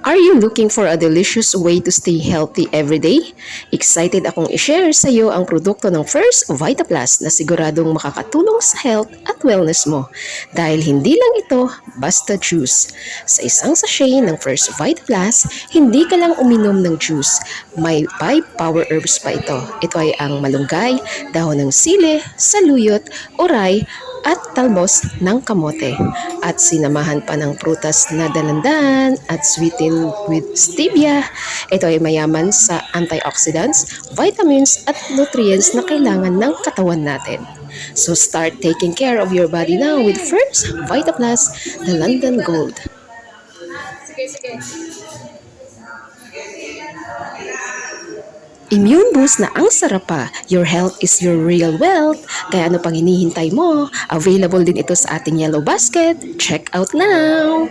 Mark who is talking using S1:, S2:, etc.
S1: Are you looking for a delicious way to stay healthy every day? Excited akong i-share sa iyo ang produkto ng First VitaPlus na siguradong makakatulong sa health at wellness mo. Dahil hindi lang ito basta juice. Sa isang sachet ng First VitaPlus, hindi ka lang uminom ng juice. May 5 power herbs pa ito. Ito ay ang malunggay, dahon ng sili, saluyot, oray, at talbos ng kamote at sinamahan pa ng prutas na dalandan at sweetened with stevia. Ito ay mayaman sa antioxidants, vitamins at nutrients na kailangan ng katawan natin. So start taking care of your body now with First VitaPlus, the London Gold. Immune boost na ang sarap pa. Your health is your real wealth. Kaya ano pang hinihintay mo? Available din ito sa ating yellow basket. Check out now!